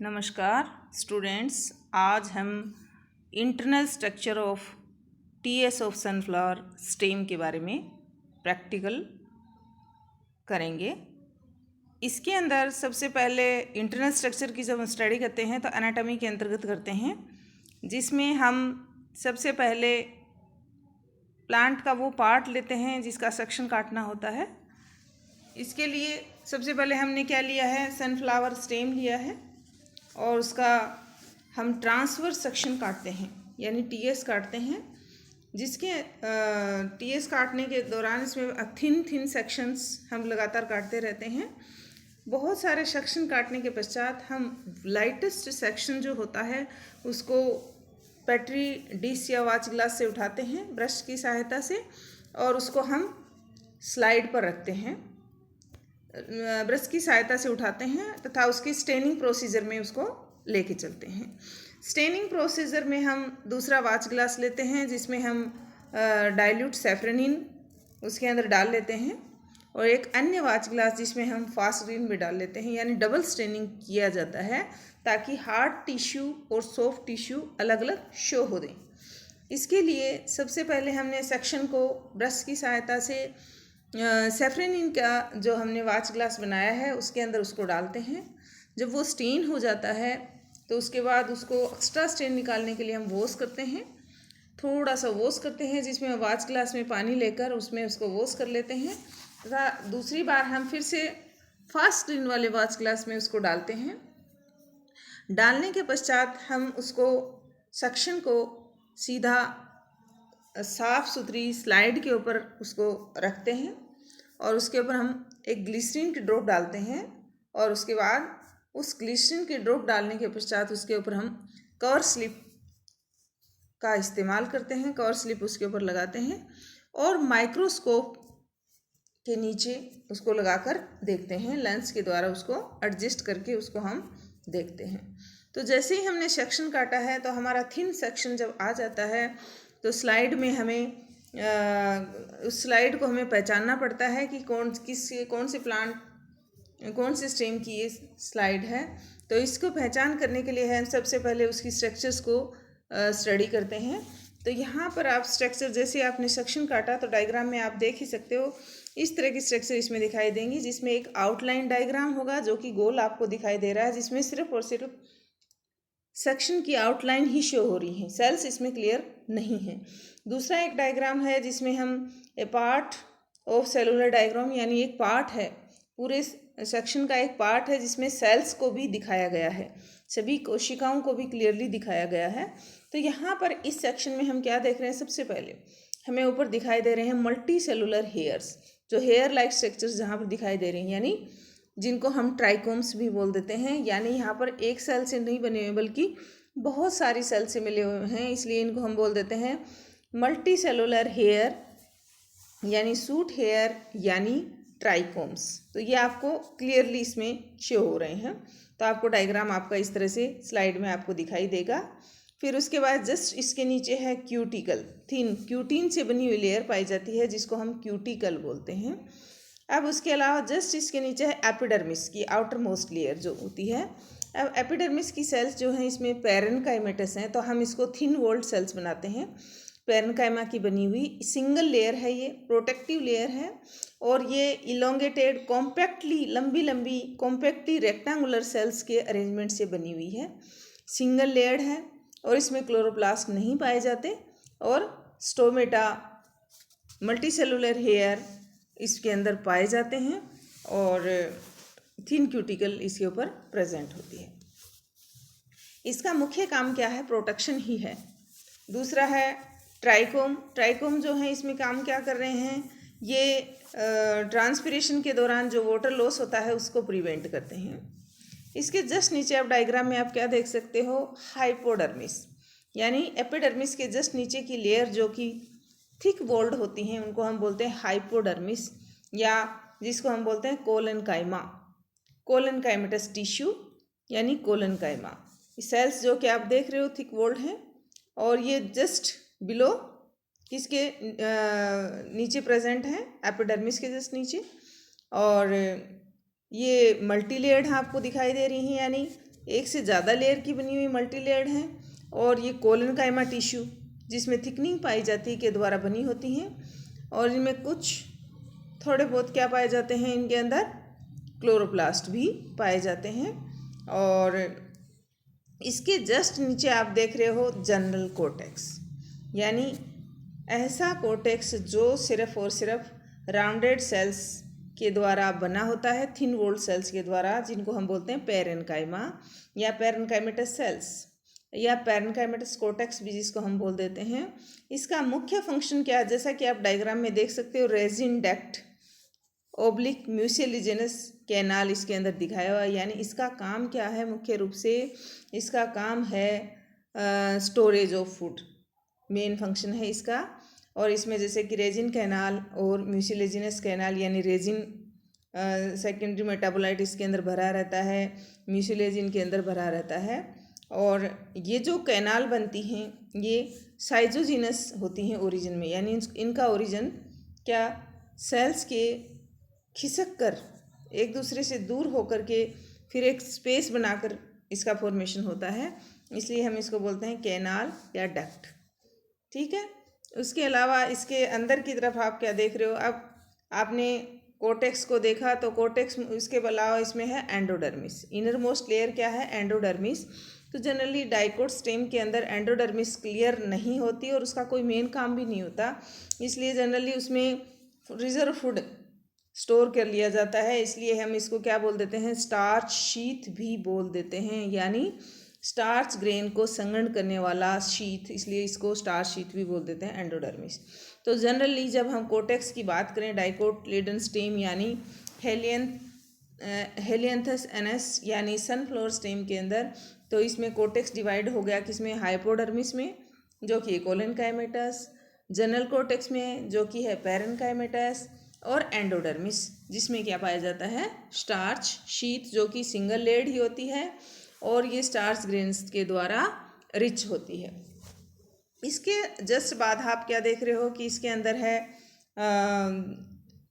नमस्कार स्टूडेंट्स। आज हम internal structure of T S of sunflower stem के बारे में प्रैक्टिकल करेंगे। इसके अंदर सबसे पहले इंटरनल स्ट्रक्चर की जब हम स्टडी करते हैं तो एनाटॉमी के अंतर्गत करते हैं, जिसमें हम सबसे पहले प्लांट का वो पार्ट लेते हैं जिसका सेक्शन काटना होता है। इसके लिए सबसे पहले हमने क्या लिया है, सनफ्लावर स्टेम लिया है और उसका हम ट्रांसवर्स सेक्शन काटते हैं यानी टीएस काटते हैं, जिसके टीएस काटने के दौरान इसमें थिन सेक्शंस हम लगातार काटते रहते हैं। बहुत सारे सेक्शन काटने के पश्चात हम लाइटेस्ट सेक्शन जो होता है उसको पेट्री डिश या वाच ग्लास से उठाते हैं ब्रश की सहायता से और उसको हम स्लाइड पर रखते हैं, ब्रश की सहायता से उठाते हैं तथा उसकी स्टेनिंग प्रोसीजर में उसको लेके चलते हैं। स्टेनिंग प्रोसीजर में हम दूसरा वाच ग्लास लेते हैं जिसमें हम डाइल्यूट सैफरनिन उसके अंदर डाल लेते हैं और एक अन्य वाच ग्लास जिसमें हम फास्ट ग्रीन भी डाल लेते हैं, यानी डबल स्टेनिंग किया जाता है ताकि हार्ड टिश्यू और सॉफ्ट टिश्यू अलग अलग शो हो दें। इसके लिए सबसे पहले हमने सेक्शन को ब्रश की सहायता से सैफरनिन का जो हमने वाच ग्लास बनाया है उसके अंदर उसको डालते हैं। जब वो स्टेन हो जाता है तो उसके बाद उसको एक्स्ट्रा स्टेन निकालने के लिए हम वॉश करते हैं, थोड़ा सा वॉश करते हैं जिसमें वाच ग्लास में पानी लेकर उसमें उसको वॉश कर लेते हैं तथा दूसरी बार हम फिर से फास्ट ग्रीन वाले वाच ग्लास में उसको डालते हैं। डालने के पश्चात हम उसको सेक्शन को सीधा साफ़ सुथरी स्लाइड के ऊपर उसको रखते हैं और उसके ऊपर हम एक ग्लिसरीन की ड्रॉप डालते हैं और उसके बाद उस ग्लिसरीन की ड्रॉप डालने के पश्चात उसके ऊपर हम कवर स्लिप का इस्तेमाल करते हैं। कवर स्लिप उसके ऊपर लगाते हैं और माइक्रोस्कोप के नीचे उसको लगाकर देखते हैं, लेंस के द्वारा उसको एडजस्ट करके उसको हम देखते हैं। तो जैसे ही हमने सेक्शन काटा है तो हमारा थिन सेक्शन जब आ जाता है तो स्लाइड में हमें उस स्लाइड को हमें पहचानना पड़ता है कि कौन से प्लांट कौन से स्टेम की ये स्लाइड है। तो इसको पहचान करने के लिए हम सबसे पहले उसकी स्ट्रक्चर्स को स्टडी करते हैं। तो यहाँ पर आप स्ट्रक्चर जैसे आपने सेक्शन काटा तो डायग्राम में आप देख ही सकते हो, इस तरह की स्ट्रक्चर इसमें दिखाई देंगी, जिसमें एक आउटलाइन डायग्राम होगा जो कि गोल आपको दिखाई दे रहा है, जिसमें सिर्फ और सिर्फ सेक्शन की आउटलाइन ही शो हो रही है, सेल्स इसमें क्लियर नहीं है। दूसरा एक डायग्राम है जिसमें हम ए पार्ट ऑफ सेलुलर डायग्राम यानी एक पार्ट है, पूरे सेक्शन का एक पार्ट है जिसमें सेल्स को भी दिखाया गया है, सभी कोशिकाओं को भी क्लियरली दिखाया गया है। तो यहाँ पर इस सेक्शन में हम क्या देख रहे हैं, सबसे पहले हमें ऊपर दिखाई दे रहे हैं मल्टी सेलुलर हेयर्स, जो हेयर लाइक स्ट्रक्चर्स जहाँ पर दिखाई दे रही हैं, यानी जिनको हम ट्राइकोम्स भी बोल देते हैं, यानी यहाँ पर एक सेल से नहीं बने हुए बल्कि बहुत सारी सेल से मिले हुए हैं, इसलिए इनको हम बोल देते हैं मल्टी सेलुलर हेयर यानी सूट हेयर यानी ट्राइकोम्स। तो ये आपको क्लियरली इसमें शो हो रहे हैं। तो आपको डायग्राम आपका इस तरह से स्लाइड में आपको दिखाई देगा। फिर उसके बाद जस्ट इसके नीचे है क्यूटिकल, थिन क्यूटीन से बनी हुई लेयर पाई जाती है जिसको हम क्यूटिकल बोलते हैं। अब उसके अलावा जस्ट इसके नीचे है एपिडर्मिस की आउटर मोस्ट लेयर जो होती है। अब एपिडर्मिस की सेल्स जो हैं इसमें पैरेनकाइमेटस हैं, तो हम इसको थिन वॉल्ड सेल्स बनाते हैं। पैरेनकाइमा की बनी हुई सिंगल लेयर है, ये प्रोटेक्टिव लेयर है और ये इलोंगेटेड कॉम्पैक्टली लंबी कॉम्पैक्टली रेक्टेंगुलर सेल्स के अरेंजमेंट से बनी हुई है, सिंगल लेयर्ड है और इसमें क्लोरोप्लास्ट नहीं पाए जाते और स्टोमेटा मल्टीसेलुलर हेयर इसके अंदर पाए जाते हैं और थिन क्यूटिकल इसके ऊपर प्रेजेंट होती है। इसका मुख्य काम क्या है, प्रोटेक्शन ही है। दूसरा है ट्राइकोम जो है इसमें काम क्या कर रहे हैं, ये ट्रांसपिरेशन के दौरान जो वाटर लॉस होता है उसको प्रिवेंट करते हैं। इसके जस्ट नीचे आप डायग्राम में आप क्या देख सकते हो, हाइपोडर्मिस यानी एपिडर्मिस के जस्ट नीचे की लेयर जो कि थिक वॉल्ड होती हैं उनको हम बोलते हैं हाइपोडर्मिस, या जिसको हम बोलते हैं कोलनकाइमेटस टिश्यू यानी कोलनकाइमा। सेल्स जो कि आप देख रहे हो थिक वॉल्ड हैं और ये जस्ट बिलो किसके नीचे प्रेजेंट है, एपिडर्मिस के जस्ट नीचे, और ये मल्टी लेयर्ड आपको दिखाई दे रही हैं, यानी एक से ज़्यादा लेयर की बनी हुई मल्टी लेयर्ड हैं, और ये कोलेनकाइमा टिश्यू जिसमें थिकनिंग पाई जाती है के द्वारा बनी होती हैं। और इनमें कुछ थोड़े बहुत क्या पाए जाते हैं, इनके अंदर क्लोरोप्लास्ट भी पाए जाते हैं। और इसके जस्ट नीचे आप देख रहे हो जनरल कोर्टेक्स, यानी ऐसा कोर्टेक्स जो सिर्फ और सिर्फ राउंडेड सेल्स के द्वारा बना होता है, थिन वॉल्ड सेल्स के द्वारा, जिनको हम बोलते हैं पेरेन्काइमा या पेरेन्काइमेटस सेल्स या पेरेन्काइमेटस कोर्टेक्स भी जिसको हम बोल देते हैं। इसका मुख्य फंक्शन क्या है, जैसा कि आप डायग्राम में देख सकते हो, रेजिन डक्ट ओब्लिक म्यूसिलिजेनस कैनाल इसके अंदर दिखाया हुआ है। यानी इसका काम क्या है, मुख्य रूप से इसका काम है storage of food, main function है इसका। और इसमें जैसे कि रेजिन कैनाल और म्यूसिलेजिनस कैनाल, यानी रेजिन सेकेंडरी मेटाबोलाइट इसके अंदर भरा रहता है, म्यूसिलेजिन के अंदर भरा रहता है। और ये जो कैनाल बनती हैं ये साइजोजिनस होती हैं ओरिजिन में, यानी इनका ओरिजिन क्या, सेल्स के खिसक कर एक दूसरे से दूर होकर के फिर एक स्पेस बनाकर इसका फॉर्मेशन होता है, इसलिए हम इसको बोलते हैं कैनाल या डक्ट। ठीक है। उसके अलावा इसके अंदर की तरफ आप क्या देख रहे हो, अब आपने कोर्टेक्स को देखा तो कोर्टेक्स, इसके अलावा इसमें है एंडोडर्मिस। इनर मोस्ट लेयर क्या है, एंडोडर्मिस। तो जनरली डाइकोट स्टेम के अंदर एंडोडर्मिस क्लियर नहीं होती और उसका कोई मेन काम भी नहीं होता, इसलिए जनरली उसमें रिजर्व फूड स्टोर कर लिया जाता है, इसलिए हम इसको क्या बोल देते हैं, स्टार्च शीथ भी बोल देते हैं, यानी स्टार्च ग्रेन को संघन करने वाला शीथ, इसलिए इसको स्टार्च शीथ भी बोल देते हैं एंडोडर्मिस। तो जनरली जब हम कोर्टेक्स की बात करें, डाइकोटिलेडन स्टेम यानी हेलियंथस एनस यानी सनफ्लावर स्टेम के अंदर, तो इसमें कोर्टेक्स डिवाइड हो गया किसमें, हाइपोडर्मिस में जो कि कोलेनकाइमेटस, जनरल कोर्टेक्स में जो कि है पेरेन्काइमेटस, और एंडोडर्मिस जिसमें क्या पाया जाता है, स्टार्च शीथ जो कि सिंगल लेयर्ड ही होती है और ये स्टार्च ग्रेन्स के द्वारा रिच होती है। इसके जस्ट बाद आप क्या देख रहे हो कि इसके अंदर है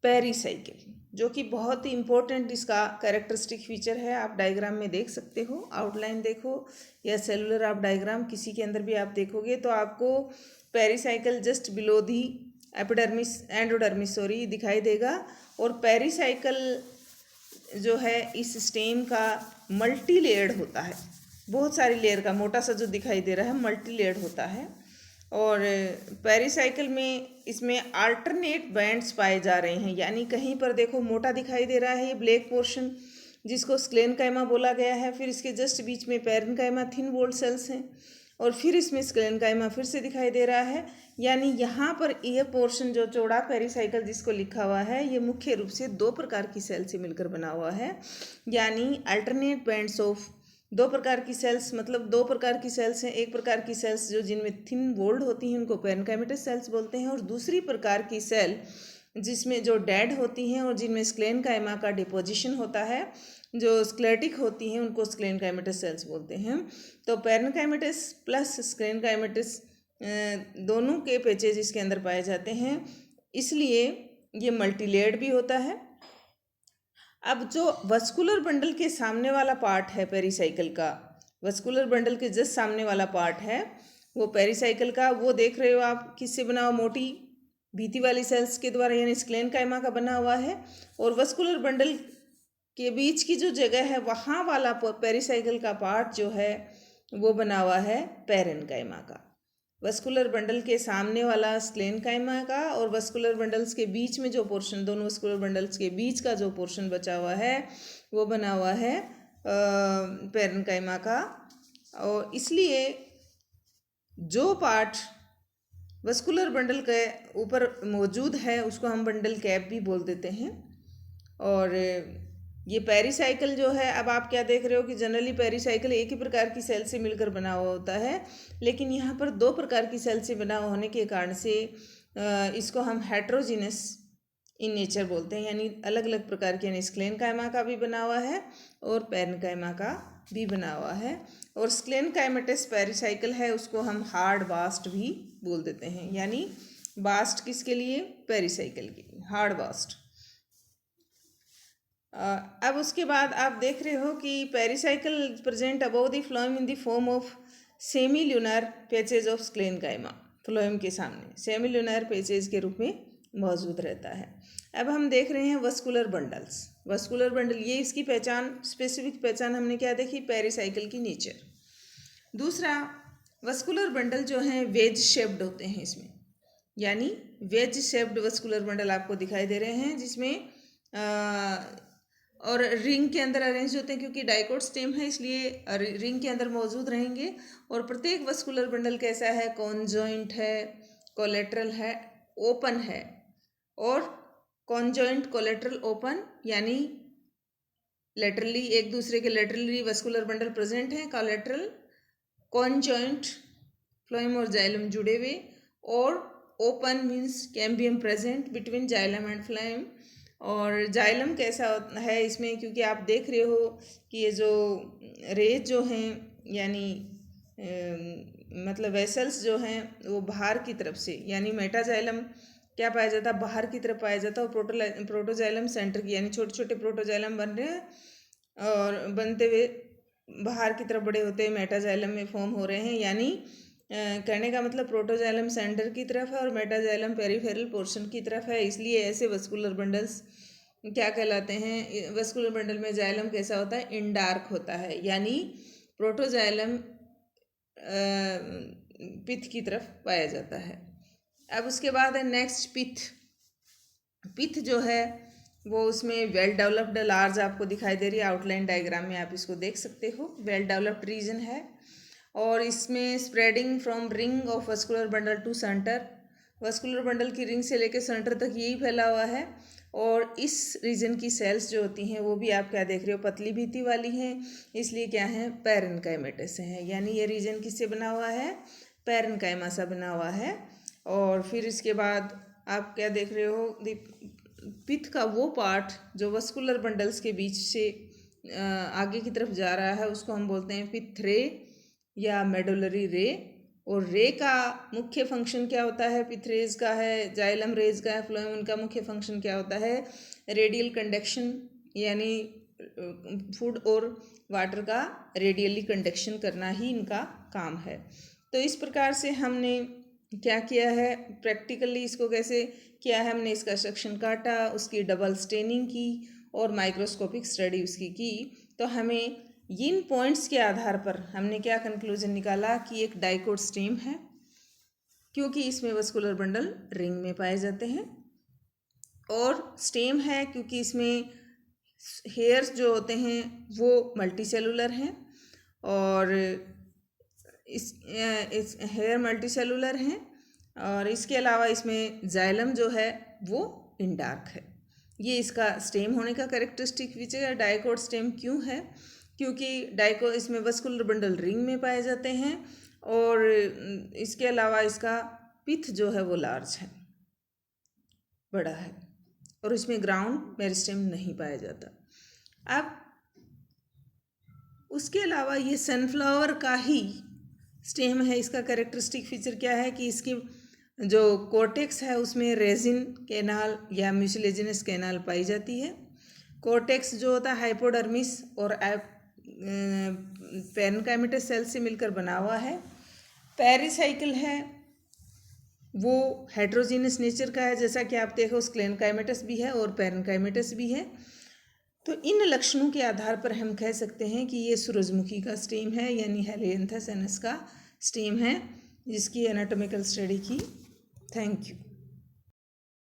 पेरीसाइकिल, जो कि बहुत ही इम्पोर्टेंट इसका कैरेक्टरिस्टिक फीचर है। आप डायग्राम में देख सकते हो, आउटलाइन देखो या सेलुलर आप डायग्राम किसी के अंदर भी आप देखोगे तो आपको pericycle just below the epidermis endodermis दिखाई देगा। और पेरीसाइकिल जो है इस स्टेम का मल्टी लेयर्ड होता है, बहुत सारी लेयर का, मोटा सा जो दिखाई दे रहा है मल्टी लेयर्ड होता है। और पेरीसाइकिल में इसमें अल्टरनेट बैंड्स पाए जा रहे हैं, यानी कहीं पर देखो मोटा दिखाई दे रहा है ये ब्लैक पोर्शन जिसको स्क्लेनकाइमा बोला गया है, फिर इसके जस्ट बीच में पेरेन्काइमा थिन वॉल्ड सेल्स हैं, और फिर इसमें स्क्लेनकाइमा फिर से दिखाई दे रहा है। यानी यहाँ पर यह पोर्शन जो चौड़ा पेरीसाइकिल जिसको लिखा हुआ है, ये मुख्य रूप से दो प्रकार की सेल से मिलकर बना हुआ है, यानी अल्टरनेट बैंड्स ऑफ दो प्रकार की सेल्स, मतलब दो प्रकार की सेल्स हैं। एक प्रकार की सेल्स जो जिनमें थिन वॉल्ड होती हैं उनको पेरेन्काइमेटस सेल्स बोलते हैं, और दूसरी प्रकार की सेल जिसमें जो डेड होती हैं और जिनमें स्क्लेनकाइमा का डिपोजिशन होता है, जो स्क्लेटिक होती हैं, उनको स्क्लेनकाइमेटस सेल्स बोलते हैं। तो पेरेन्काइमेटस प्लस स्क्लेनकाइमेटस दोनों के पेचेज इसके अंदर पाए जाते हैं, इसलिए ये मल्टीलेयर्ड भी होता है। अब जो वस्कुलर बंडल के सामने वाला पार्ट है पेरीसाइकिल का, वस्कुलर बंडल के जस्ट सामने वाला पार्ट है वो पेरीसाइकिल का, वो देख रहे हो आप किससे बना हुआ, मोटी भीति वाली सेल्स के द्वारा, यानी स्क्लेनकाइमा का बना हुआ है। और वस्कुलर बंडल के बीच की जो जगह है वहाँ वाला पेरीसाइकिल का पार्ट जो है वो बना हुआ है पेरेन्काइमा का। वस्कुलर बंडल के सामने वाला स्क्लेनकाइमा का, और वस्कुलर बंडल्स के बीच में जो पोर्शन, दोनों वस्कुलर बंडल्स के बीच का जो पोर्शन बचा हुआ है वो बना हुआ है पेरेन्काइमा का। और इसलिए जो पार्ट वस्कुलर बंडल के ऊपर मौजूद है उसको हम बंडल कैप भी बोल देते हैं। और ये पेरीसाइकिल जो है, अब आप क्या देख रहे हो कि जनरली पेरीसाइकिल एक ही प्रकार की सेल से मिलकर बना हुआ होता है, लेकिन यहाँ पर दो प्रकार की सेल से बना होने के कारण से इसको हम हेट्रोजीनस इन नेचर बोलते हैं, यानी अलग अलग प्रकार के, यानी स्क्लेनकाइमा का भी बना हुआ है और पेरेन्काइमा का भी बना हुआ है। और स्क्लेनकाइमेटस पेरीसाइकिल है उसको हम हार्ड बास्ट भी बोल देते हैं, यानी बास्ट किसके लिए, पेरीसाइकिल के लिए, हार्ड बास्ट। अब उसके बाद आप देख रहे हो कि pericycle present above the phloem in the form of semi lunar patches of sclerenchyma. Phloem के सामने सेमी ल्यूनर पैचेज के रूप में मौजूद रहता है। अब हम देख रहे हैं वस्कुलर बंडल्स। वस्कुलर बंडल, ये इसकी पहचान, स्पेसिफिक पहचान हमने क्या देखी, पेरिसाइकिल की नेचर। दूसरा, वस्कुलर बंडल जो हैं वेज शेप्ड होते हैं इसमें, यानी वेज शेप्ड वस्कुलर बंडल आपको दिखाई दे रहे हैं, जिसमें और रिंग के अंदर अरेंज होते हैं, क्योंकि डाइकोट स्टेम है इसलिए रिंग के अंदर मौजूद रहेंगे। और प्रत्येक वस्कुलर बंडल कैसा है, कॉन्जॉइंट है, कोलेट्रल है, ओपन है। और कॉन्जॉइंट, कोलेट्रल, ओपन यानी लेटरली एक दूसरे के लेटरली वस्कुलर बंडल प्रेजेंट हैं। कोलेट्रल, कॉन्जॉइंट, फ्लोएम और जाइलम जुड़े हुए, और open means cambium present between xylem and phloem. और जाइलम कैसा है इसमें, क्योंकि आप देख रहे हो कि ये जो रेज जो हैं, यानी मतलब वेसल्स जो हैं वो बाहर की तरफ से, यानी मेटाजाइलम क्या पाया जाता है, बाहर की तरफ पाया जाता है, और प्रोटोजाइलम सेंटर की, यानी छोटे छोटे प्रोटोजाइलम बन रहे हैं और बनते हुए बाहर की तरफ बड़े होते हुए मेटाजाइलम में फॉर्म हो रहे हैं। यानी कहने का मतलब प्रोटोजाइलम सेंटर की तरफ है और मेटाजाइलम पेरिफेरल पोर्शन की तरफ है। इसलिए ऐसे वस्कुलर बंडल्स क्या कहलाते हैं, वस्कुलर बंडल में जाइलम कैसा होता है, इंडार्क होता है, यानी प्रोटोजाइलम पिथ की तरफ पाया जाता है। अब उसके बाद है नेक्स्ट पिथ। पिथ जो है वो उसमें वेल डेवलप्ड लार्ज आपको दिखाई दे रही है, आउटलाइन डायग्राम में आप इसको देख सकते हो। वेल डेवलप्ड रीजन है और इसमें spreading from ring of vascular bundle to centre, vascular bundle की रिंग से लेकर सेंटर तक यही फैला हुआ है। और इस रीजन की सेल्स जो होती हैं वो भी आप क्या देख रहे हो, पतली भित्ति वाली हैं, इसलिए क्या है, पैरेन्काइमेटा से है। यानी ये रीजन किससे बना हुआ है, पैरेन्काइमा से बना हुआ है। और फिर इसके बाद आप क्या देख रहे हो, पिथ का वो पार्ट जो वस्कुलर बंडल्स के बीच से आगे की तरफ जा रहा है उसको हम बोलते हैं पिथ रे या मेडुलरी रे। और रे का मुख्य फंक्शन क्या होता है, पिथ रेज का है, जाइलम रेज का है, फ्लोएम, उनका मुख्य फंक्शन क्या होता है, रेडियल कंडक्शन, यानी फूड और वाटर का रेडियली कंडक्शन करना ही इनका काम है। तो इस प्रकार से हमने क्या किया है, प्रैक्टिकली इसको कैसे किया है, हमने इसका सेक्शन काटा, उसकी डबल स्टेनिंग की और माइक्रोस्कोपिक स्टडी उसकी की। तो हमें इन पॉइंट्स के आधार पर हमने क्या कंक्लूजन निकाला कि एक डाइकोट स्टेम है, क्योंकि इसमें वस्कुलर बंडल रिंग में पाए जाते हैं। और स्टेम है क्योंकि इसमें हेयर्स जो होते हैं वो मल्टीसेलुलर हैं, और इस हेयर मल्टीसेलुलर हैं। और इसके अलावा इसमें जाइलम जो है वो इंडार्क है। ये इसका स्टेम होने का कैरेक्टरिस्टिक फीचर है। डाइकोट स्टेम क्यों है, क्योंकि डाइको इसमें वस्कुलर बंडल रिंग में पाए जाते हैं, और इसके अलावा इसका पिथ जो है वो लार्ज है, बड़ा है, और इसमें ग्राउंड मेरिस्टेम नहीं पाया जाता। अब उसके अलावा ये सनफ्लावर का ही स्टेम है। इसका कैरेक्टरिस्टिक फीचर क्या है कि इसकी जो कोर्टेक्स है उसमें रेजिन कैनाल या म्यूसिलेजिनस कैनाल पाई जाती है। कोर्टेक्स जो होता है हाइपोडर्मिस और पैरेन्काइमेटस सेल से मिलकर बना हुआ है। पेरिसाइकिल है वो हेट्रोजीनस नेचर का है, जैसा कि आप देखो स्क्लेनकाइमेटस भी है और पैरेन्काइमेटस भी है। तो इन लक्षणों के आधार पर हम कह सकते हैं कि ये सूरजमुखी का स्टेम है, यानी हेलियंथस एनस का स्टेम है, जिसकी एनाटॉमिकल स्टडी की। Thank you.